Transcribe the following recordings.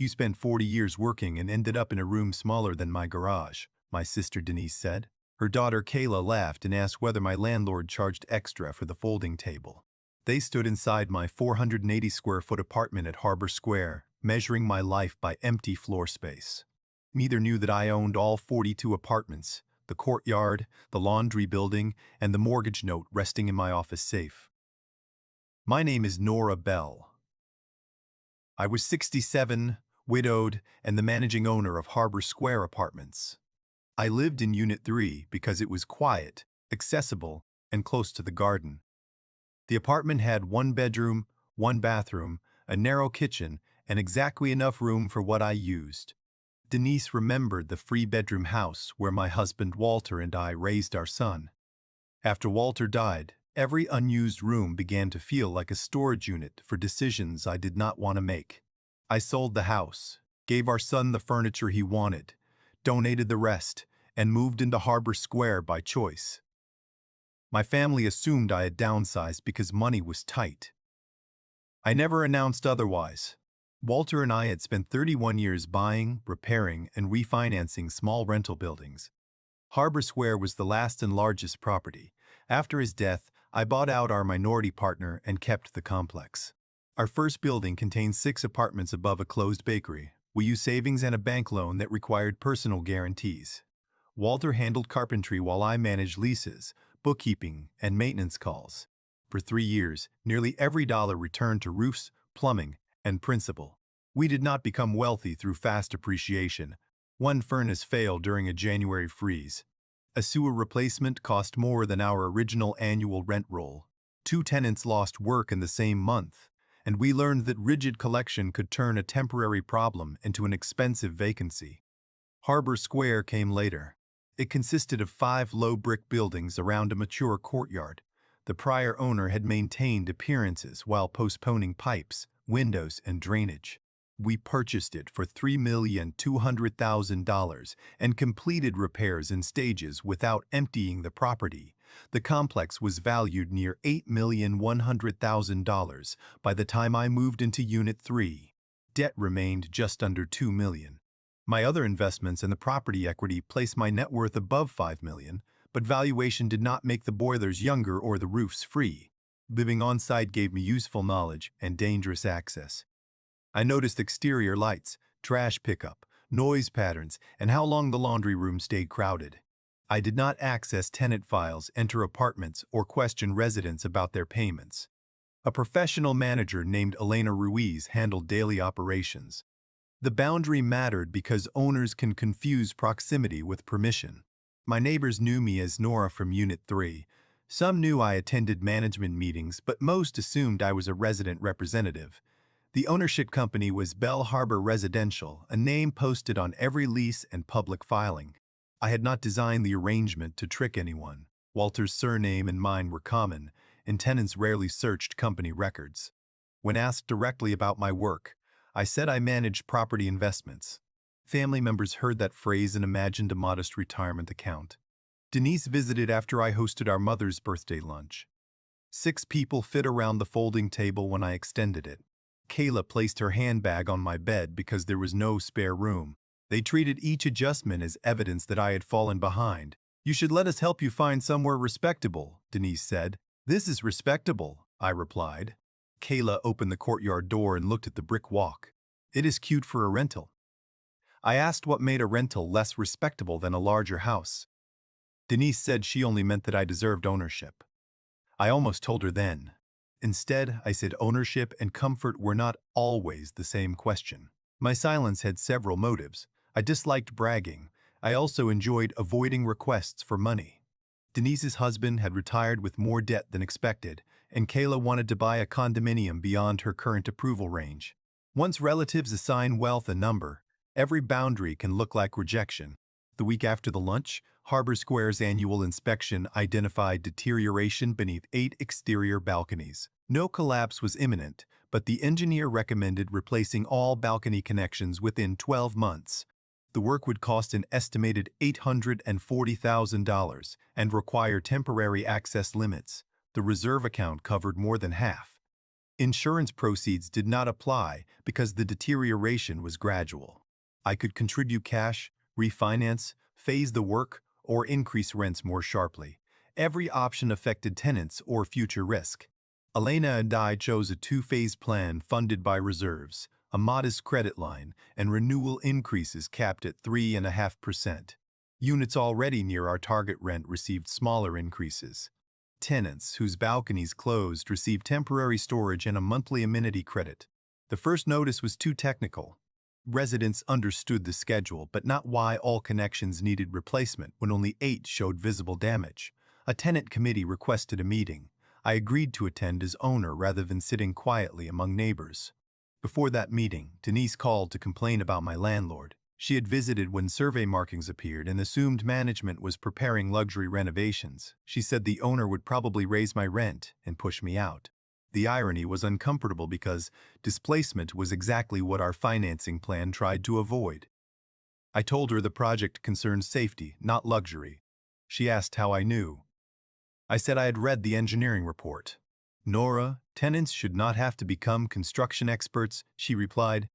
You spent 40 years working and ended up in a room smaller than my garage, my sister Denise said. Her daughter Kayla laughed and asked whether my landlord charged extra for the folding table. They stood inside my 480 square foot apartment at Harbor Square, measuring my life by empty floor space. Neither knew that I owned all 42 apartments, the courtyard, the laundry building, and the mortgage note resting in my office safe. My name is Nora Bell. I was 67, widowed, and the managing owner of Harbor Square Apartments. I lived in Unit 3 because it was quiet, accessible, and close to the garden. The apartment had one bedroom, one bathroom, a narrow kitchen, and exactly enough room for what I used. Denise remembered the three-bedroom house where my husband Walter and I raised our son. After Walter died, every unused room began to feel like a storage unit for decisions I did not want to make. I sold the house, gave our son the furniture he wanted, donated the rest, and moved into Harbor Square by choice. My family assumed I had downsized because money was tight. I never announced otherwise. Walter and I had spent 31 years buying, repairing, and refinancing small rental buildings. Harbor Square was the last and largest property. After his death, I bought out our minority partner and kept the complex. Our first building contained 6 apartments above a closed bakery. We used savings and a bank loan that required personal guarantees. Walter handled carpentry while I managed leases, bookkeeping, and maintenance calls. For 3 years, nearly every dollar returned to roofs, plumbing, and principal. We did not become wealthy through fast appreciation. One furnace failed during a January freeze. A sewer replacement cost more than our original annual rent roll. 2 tenants lost work in the same month, and we learned that rigid collection could turn a temporary problem into an expensive vacancy. Harbor Square came later. It consisted of 5 low brick buildings around a mature courtyard. The prior owner had maintained appearances while postponing pipes, windows, and drainage. We purchased it for $3,200,000 and completed repairs in stages without emptying the property. The complex was valued near $8,100,000 by the time I moved into Unit 3. Debt remained just under $2 million. My other investments in the property equity placed my net worth above $5 million, but valuation did not make the boilers younger or the roofs free. Living on-site gave me useful knowledge and dangerous access. I noticed exterior lights, trash pickup, noise patterns, and how long the laundry room stayed crowded. I did not access tenant files, enter apartments, or question residents about their payments. A professional manager named Elena Ruiz handled daily operations. The boundary mattered because owners can confuse proximity with permission. My neighbors knew me as Nora from Unit 3. Some knew I attended management meetings, but most assumed I was a resident representative. The ownership company was Bell Harbor Residential, a name posted on every lease and public filing. I had not designed the arrangement to trick anyone. Walter's surname and mine were common, and tenants rarely searched company records. When asked directly about my work, I said I managed property investments. Family members heard that phrase and imagined a modest retirement account. Denise visited after I hosted our mother's birthday lunch. 6 people fit around the folding table when I extended it. Kayla placed her handbag on my bed because there was no spare room. They treated each adjustment as evidence that I had fallen behind. "You should let us help you find somewhere respectable," Denise said. "This is respectable," I replied. Kayla opened the courtyard door and looked at the brick walk. "It is cute for a rental." I asked what made a rental less respectable than a larger house. Denise said she only meant that I deserved ownership. I almost told her then. Instead, I said ownership and comfort were not always the same question. My silence had several motives. I disliked bragging. I also enjoyed avoiding requests for money. Denise's husband had retired with more debt than expected, and Kayla wanted to buy a condominium beyond her current approval range. Once relatives assign wealth a number, every boundary can look like rejection. The week after the lunch, Harbor Square's annual inspection identified deterioration beneath 8 exterior balconies. No collapse was imminent, but the engineer recommended replacing all balcony connections within 12 months. The work would cost an estimated $840,000 and require temporary access limits. The reserve account covered more than half. Insurance proceeds did not apply because the deterioration was gradual. I could contribute cash, refinance, phase the work, or increase rents more sharply. Every option affected tenants or future risk. Elena and I chose a two-phase plan funded by reserves, a modest credit line, and renewal increases capped at 3.5%. Units already near our target rent received smaller increases. Tenants whose balconies closed received temporary storage and a monthly amenity credit. The first notice was too technical. Residents understood the schedule, but not why all connections needed replacement when only 8 showed visible damage. A tenant committee requested a meeting. I agreed to attend as owner rather than sitting quietly among neighbors. Before that meeting, Denise called to complain about my landlord. She had visited when survey markings appeared and assumed management was preparing luxury renovations. She said the owner would probably raise my rent and push me out. The irony was uncomfortable because displacement was exactly what our financing plan tried to avoid. I told her the project concerned safety, not luxury. She asked how I knew. I said I had read the engineering report. Nora, tenants should not have to become construction experts, she replied.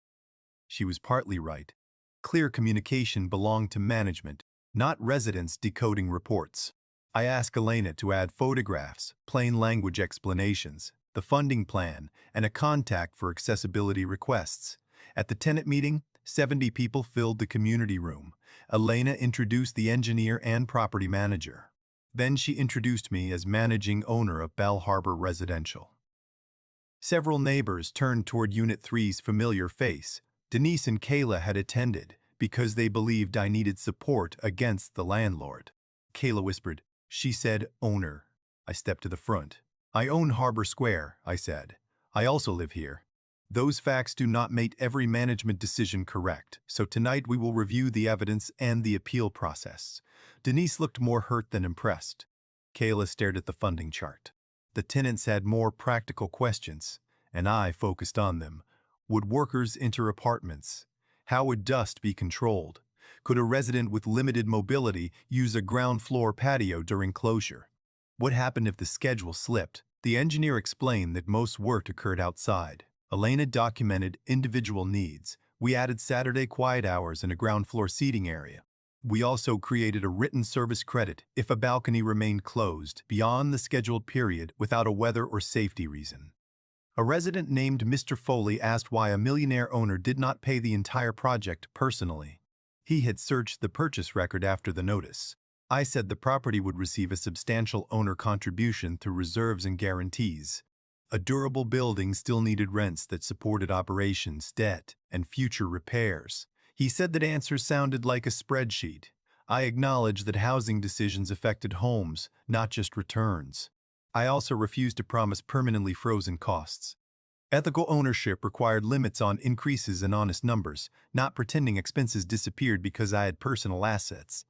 She was partly right. Clear communication belonged to management, not residents decoding reports. I asked Elena to add photographs, plain language explanations, the funding plan, and a contact for accessibility requests. At the tenant meeting, 70 people filled the community room. Elena introduced the engineer and property manager. Then she introduced me as managing owner of Bell Harbor Residential. Several neighbors turned toward Unit 3's familiar face. Denise and Kayla had attended because they believed I needed support against the landlord. Kayla whispered, "She said owner." I stepped to the front. "I own Harbor Square," I said. "I also live here." Those facts do not make every management decision correct, so tonight we will review the evidence and the appeal process. Denise looked more hurt than impressed. Kayla stared at the funding chart. The tenants had more practical questions, and I focused on them. Would workers enter apartments? How would dust be controlled? Could a resident with limited mobility use a ground floor patio during closure? What happened if the schedule slipped? The engineer explained that most work occurred outside. Elena documented individual needs. We added Saturday quiet hours and a ground floor seating area. We also created a written service credit if a balcony remained closed beyond the scheduled period without a weather or safety reason. A resident named Mr. Foley asked why a Millionaire owner did not pay the entire project personally. He had searched the purchase record after the notice. I said the property would receive a substantial owner contribution through reserves and guarantees. A durable building still needed rents that supported operations, debt, and future repairs. He said that answers sounded like a spreadsheet. I acknowledged that housing decisions affected homes, not just returns. I also refused to promise permanently frozen costs. Ethical ownership required limits on increases and honest numbers, not pretending expenses disappeared because I had personal assets.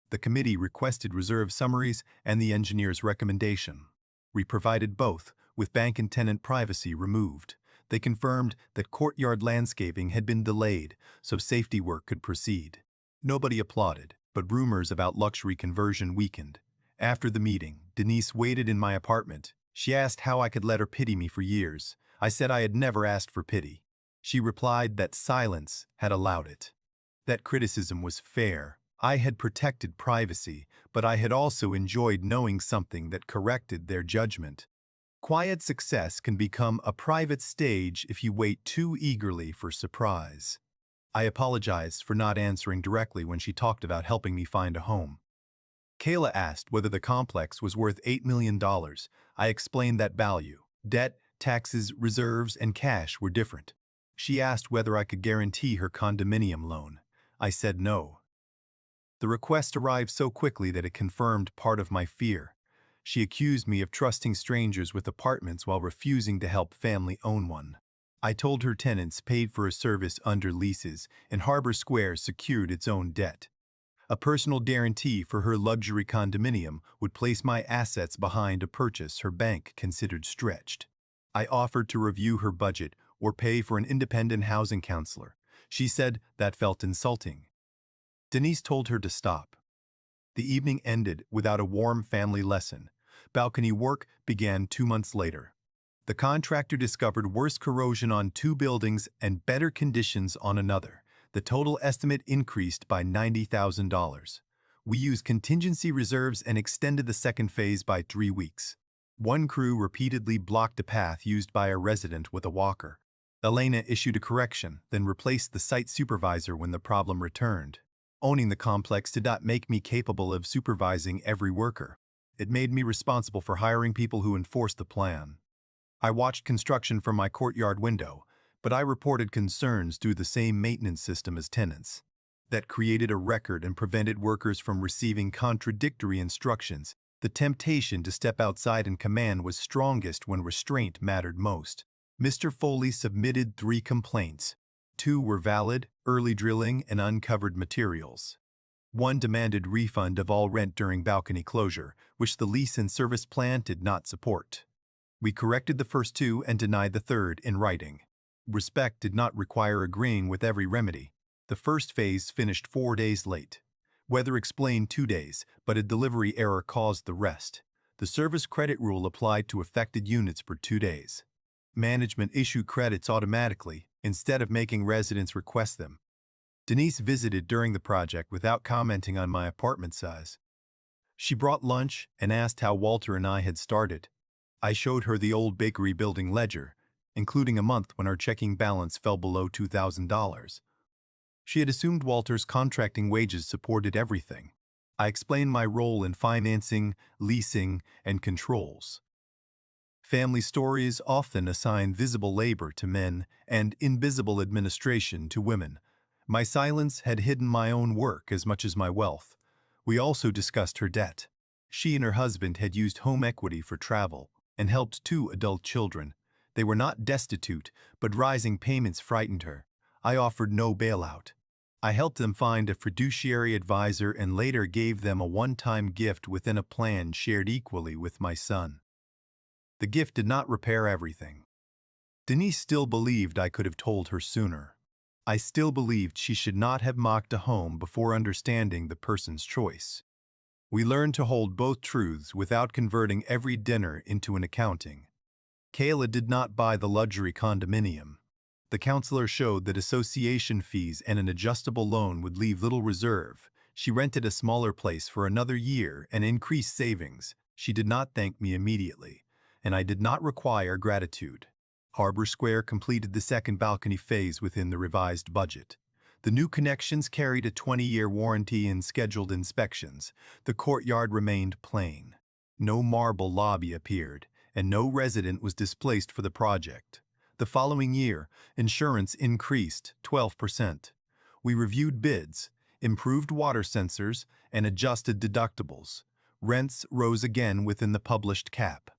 The committee requested reserve summaries and the engineer's recommendation. We provided both, with bank and tenant privacy removed. They confirmed that courtyard landscaping had been delayed so safety work could proceed. Nobody applauded, but rumors about luxury conversion weakened. After the meeting, Denise waited in my apartment. She asked how I could let her pity me for years. I said I had never asked for pity. She replied that silence had allowed it. That criticism was fair. I had protected privacy, but I had also enjoyed knowing something that corrected their judgment. Quiet success can become a private stage if you wait too eagerly for surprise. I apologized for not answering directly when she talked about helping me find a home. Kayla asked whether the complex was worth $8 million. I explained that value, debt, taxes, reserves, and cash were different. She asked whether I could guarantee her condominium loan. I said no. The request arrived so quickly that it confirmed part of my fear. She accused me of trusting strangers with apartments while refusing to help family own one. I told her tenants paid for a service under leases, and Harbor Square secured its own debt. A personal guarantee for her luxury condominium would place my assets behind a purchase her bank considered stretched. I offered to review her budget or pay for an independent housing counselor. She said that felt insulting. Denise told her to stop. The evening ended without a warm family lesson. Balcony work began 2 months later. The contractor discovered worse corrosion on 2 buildings and better conditions on another. The total estimate increased by $90,000. We used contingency reserves and extended the second phase by 3 weeks. One crew repeatedly blocked a path used by a resident with a walker. Elena issued a correction, then replaced the site supervisor when the problem returned. Owning the complex did not make me capable of supervising every worker. It made me responsible for hiring people who enforced the plan. I watched construction from my courtyard window, but I reported concerns through the same maintenance system as tenants. That created a record and prevented workers from receiving contradictory instructions. The temptation to step outside and command was strongest when restraint mattered most. Mr. Foley submitted 3 complaints. 2 were valid: early drilling and uncovered materials. 1 demanded refund of all rent during balcony closure, which the lease and service plan did not support. We corrected the first 2 and denied the third in writing. Respect did not require agreeing with every remedy. The first phase finished 4 days late. Weather explained 2 days, but a delivery error caused the rest. The service credit rule applied to affected units for 2 days. Management issued credits automatically instead of making residents request them. Denise visited during the project without commenting on my apartment size. She brought lunch and asked how Walter and I had started. I showed her the old bakery building ledger, including a month when our checking balance fell below $2,000. She had assumed Walter's contracting wages supported everything. I explained my role in financing, leasing, and controls. Family stories often assign visible labor to men and invisible administration to women. My silence had hidden my own work as much as my wealth. We also discussed her debt. She and her husband had used home equity for travel and helped 2 adult children. They were not destitute, but rising payments frightened her. I offered no bailout. I helped them find a fiduciary advisor and later gave them a one-time gift within a plan shared equally with my son. The gift did not repair everything. Denise still believed I could have told her sooner. I still believed she should not have mocked a home before understanding the person's choice. We learned to hold both truths without converting every dinner into an accounting. Kayla did not buy the luxury condominium. The counselor showed that association fees and an adjustable loan would leave little reserve. She rented a smaller place for another year and increased savings. She did not thank me immediately, and I did not require gratitude. Harbor Square completed the second balcony phase within the revised budget. The new connections carried a 20-year warranty and scheduled inspections. The courtyard remained plain. No marble lobby appeared, and no resident was displaced for the project. The following year, insurance increased 12%. We reviewed bids, improved water sensors, and adjusted deductibles. Rents rose again within the published cap.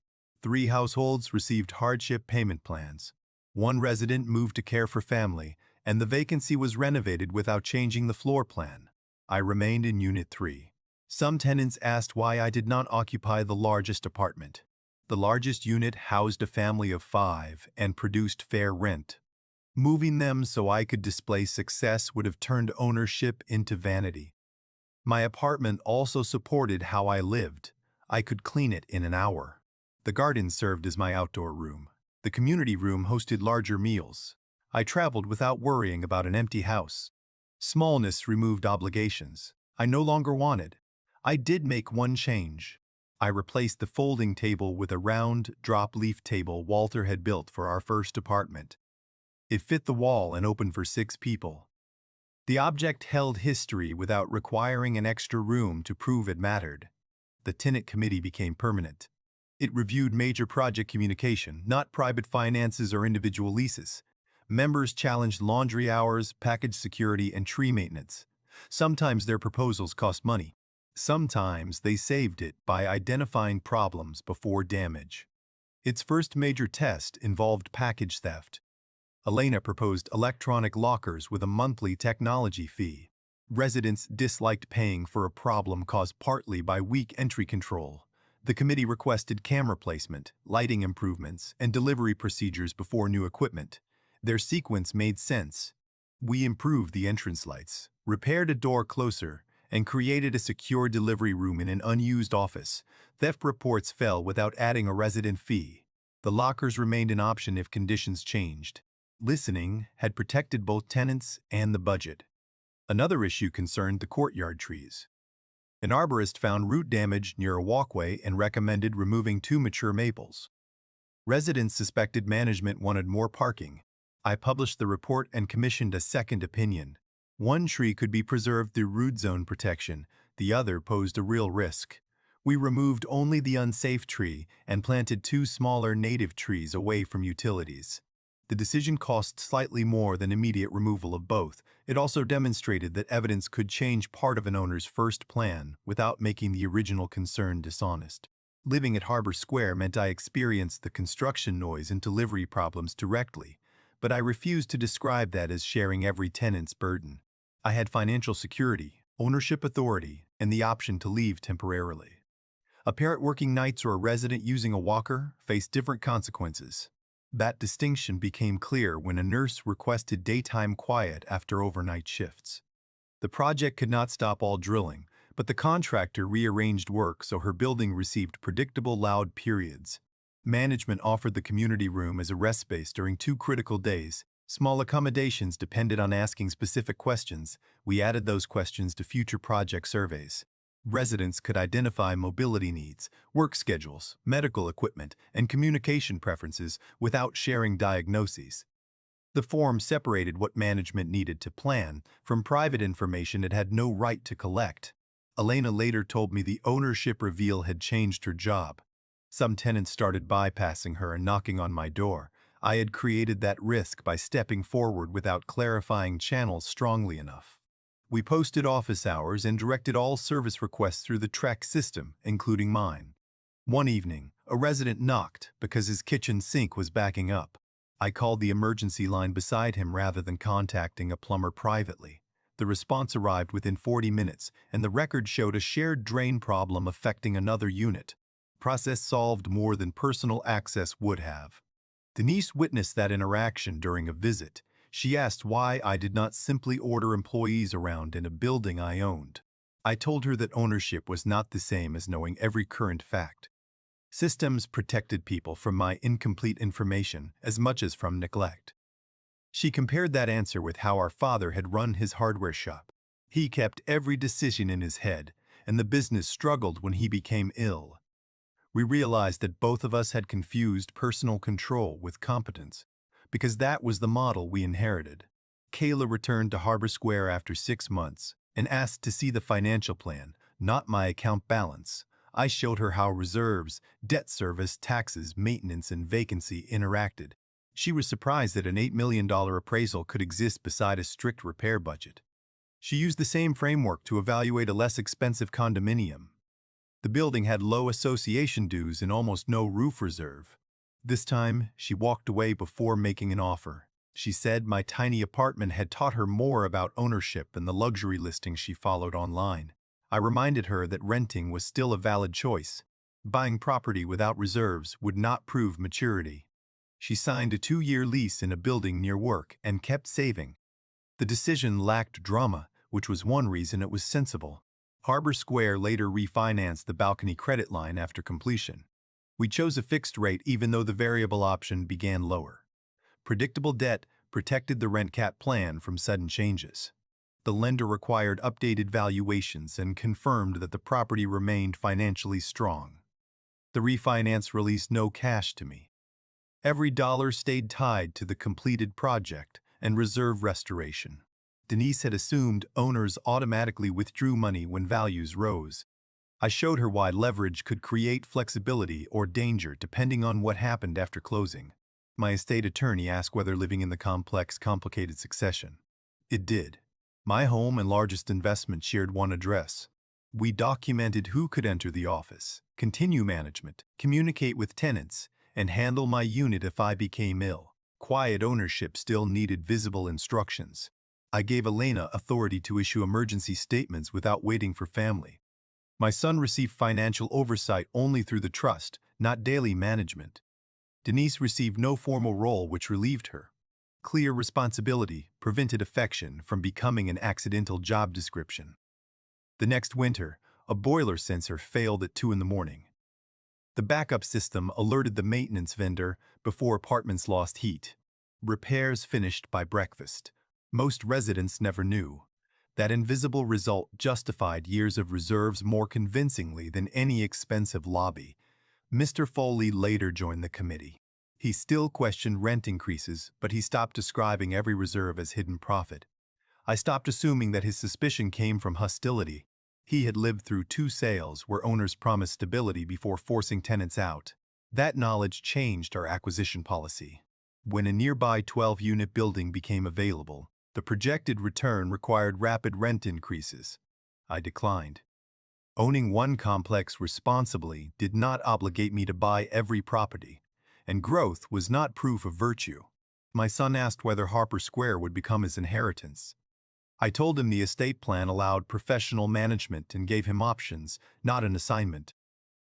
3 households received hardship payment plans. 1 resident moved to care for family, and the vacancy was renovated without changing the floor plan. I remained in Unit 3. Some tenants asked why I did not occupy the largest apartment. The largest unit housed a family of 5 and produced fair rent. Moving them so I could display success would have turned ownership into vanity. My apartment also supported how I lived. I could clean it in an hour. The garden served as my outdoor room. The community room hosted larger meals. I traveled without worrying about an empty house. Smallness removed obligations I no longer wanted. I did make one change. I replaced the folding table with a round, drop-leaf table Walter had built for our first apartment. It fit the wall and opened for 6 people. The object held history without requiring an extra room to prove it mattered. The tenant committee became permanent. It reviewed major project communication, not private finances or individual leases. Members challenged laundry hours, package security, and tree maintenance. Sometimes their proposals cost money. Sometimes they saved it by identifying problems before damage. Its first major test involved package theft. Elena proposed electronic lockers with a monthly technology fee. Residents disliked paying for a problem caused partly by weak entry control. The committee requested camera placement, lighting improvements, and delivery procedures before new equipment. Their sequence made sense. We improved the entrance lights, repaired a door closer, and created a secure delivery room in an unused office. Theft reports fell without adding a resident fee. The lockers remained an option if conditions changed. Listening had protected both tenants and the budget. Another issue concerned the courtyard trees. An arborist found root damage near a walkway and recommended removing 2 mature maples. Residents suspected management wanted more parking. I published the report and commissioned a second opinion. One tree could be preserved through root zone protection, the other posed a real risk. We removed only the unsafe tree and planted 2 smaller native trees away from utilities. The decision cost slightly more than immediate removal of both. It also demonstrated that evidence could change part of an owner's first plan without making the original concern dishonest. Living at Harbor Square meant I experienced the construction noise and delivery problems directly, but I refused to describe that as sharing every tenant's burden. I had financial security, ownership authority, and the option to leave temporarily. A parent working nights or a resident using a walker faced different consequences. That distinction became clear when a nurse requested daytime quiet after overnight shifts. The project could not stop all drilling, but the contractor rearranged work so her building received predictable loud periods. Management offered the community room as a rest space during 2 critical days. Small accommodations depended on asking specific questions. We added those questions to future project surveys. Residents could identify mobility needs, work schedules, medical equipment, and communication preferences without sharing diagnoses. The form separated what management needed to plan from private information it had no right to collect. Elena later told me the ownership reveal had changed her job. Some tenants started bypassing her and knocking on my door. I had created that risk by stepping forward without clarifying channels strongly enough. We posted office hours and directed all service requests through the TREC system, including mine. One evening, a resident knocked because his kitchen sink was backing up. I called the emergency line beside him rather than contacting a plumber privately. The response arrived within 40 minutes, and the record showed a shared drain problem affecting another unit. Process solved more than personal access would have. Denise witnessed that interaction during a visit. She asked why I did not simply order employees around in a building I owned. I told her that ownership was not the same as knowing every current fact. Systems protected people from my incomplete information as much as from neglect. She compared that answer with how our father had run his hardware shop. He kept every decision in his head, and the business struggled when he became ill. We realized that both of us had confused personal control with competence, because that was the model we inherited. Kayla returned to Harbor Square after 6 months and asked to see the financial plan, not my account balance. I showed her how reserves, debt service, taxes, maintenance, and vacancy interacted. She was surprised that an $8 million appraisal could exist beside a strict repair budget. She used the same framework to evaluate a less expensive condominium. The building had low association dues and almost no roof reserve. This time, she walked away before making an offer. She said my tiny apartment had taught her more about ownership than the luxury listings she followed online. I reminded her that renting was still a valid choice. Buying property without reserves would not prove maturity. She signed a 2-year lease in a building near work and kept saving. The decision lacked drama, which was one reason it was sensible. Harbor Square later refinanced the balcony credit line after completion. We chose a fixed rate even though the variable option began lower. Predictable debt protected the rent cap plan from sudden changes. The lender required updated valuations and confirmed that the property remained financially strong. The refinance released no cash to me. Every dollar stayed tied to the completed project and reserve restoration. Denise had assumed owners automatically withdrew money when values rose. I showed her why leverage could create flexibility or danger depending on what happened after closing. My estate attorney asked whether living in the complex complicated succession. It did. My home and largest investment shared one address. We documented who could enter the office, continue management, communicate with tenants, and handle my unit if I became ill. Quiet ownership still needed visible instructions. I gave Elena authority to issue emergency statements without waiting for family. My son received financial oversight only through the trust, not daily management. Denise received no formal role, which relieved her. Clear responsibility prevented affection from becoming an accidental job description. The next winter, a boiler sensor failed at 2 in the morning. The backup system alerted the maintenance vendor before apartments lost heat. Repairs finished by breakfast. Most residents never knew. That invisible result justified years of reserves more convincingly than any expensive lobby. Mr. Foley later joined the committee. He still questioned rent increases, but he stopped describing every reserve as hidden profit. I stopped assuming that his suspicion came from hostility. He had lived through 2 sales where owners promised stability before forcing tenants out. That knowledge changed our acquisition policy. When a nearby 12-unit building became available, the projected return required rapid rent increases. I declined. Owning one complex responsibly did not obligate me to buy every property, and growth was not proof of virtue. My son asked whether Harper Square would become his inheritance. I told him the estate plan allowed professional management and gave him options, not an assignment.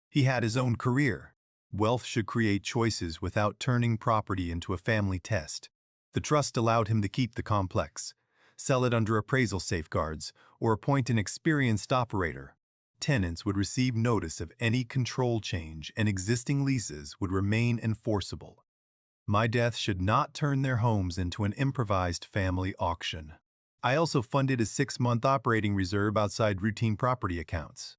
He had his own career. Wealth should create choices without turning property into a family test. The trust allowed him to keep the complex, sell it under appraisal safeguards, or appoint an experienced operator. Tenants would receive notice of any control change and existing leases would remain enforceable. My death should not turn their homes into an improvised family auction. I also funded a 6-month operating reserve outside routine property accounts.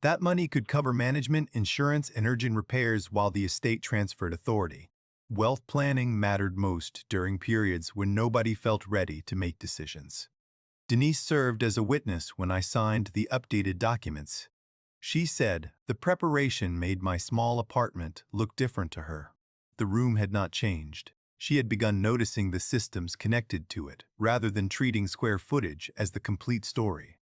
That money could cover management, insurance, and urgent repairs while the estate transferred authority. Wealth planning mattered most during periods when nobody felt ready to make decisions. Denise served as a witness when I signed the updated documents. She said the preparation made my small apartment look different to her. The room had not changed. She had begun noticing the systems connected to it, rather than treating square footage as the complete story.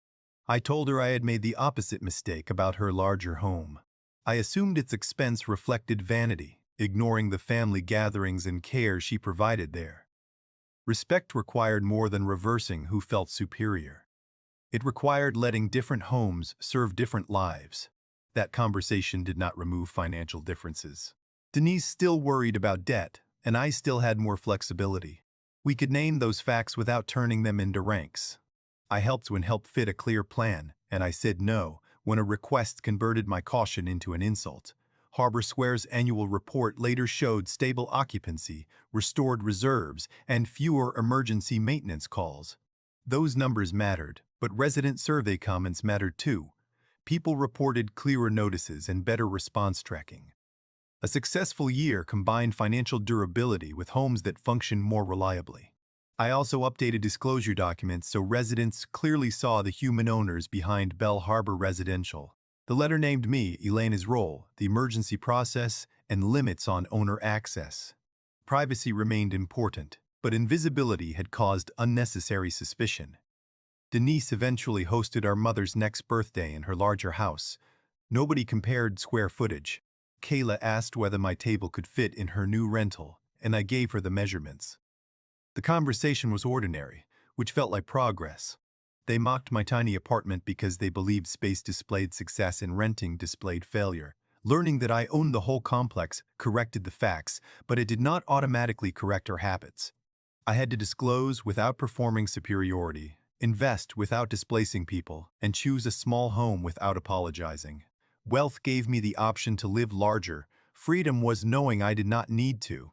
I told her I had made the opposite mistake about her larger home. I assumed its expense reflected vanity, ignoring the family gatherings and care she provided there. Respect required more than reversing who felt superior. It required letting different homes serve different lives. That conversation did not remove financial differences. Denise still worried about debt, and I still had more flexibility. We could name those facts without turning them into ranks. I helped when help fit a clear plan, and I said no when a request converted my caution into an insult. Harbor Square's annual report later showed stable occupancy, restored reserves, and fewer emergency maintenance calls. Those numbers mattered, but resident survey comments mattered too. People reported clearer notices and better response tracking. A successful year combined financial durability with homes that functioned more reliably. I also updated disclosure documents so residents clearly saw the human owners behind Bell Harbor Residential. The letter named me, Elena's role, the emergency process, and limits on owner access. Privacy remained important, but invisibility had caused unnecessary suspicion. Denise eventually hosted our mother's next birthday in her larger house. Nobody compared square footage. Kayla asked whether my table could fit in her new rental, and I gave her the measurements. The conversation was ordinary, which felt like progress. They mocked my tiny apartment because they believed space displayed success and renting displayed failure. Learning that I owned the whole complex corrected the facts, but it did not automatically correct our habits. I had to disclose without performing superiority, invest without displacing people, and choose a small home without apologizing. Wealth gave me the option to live larger. Freedom was knowing I did not need to.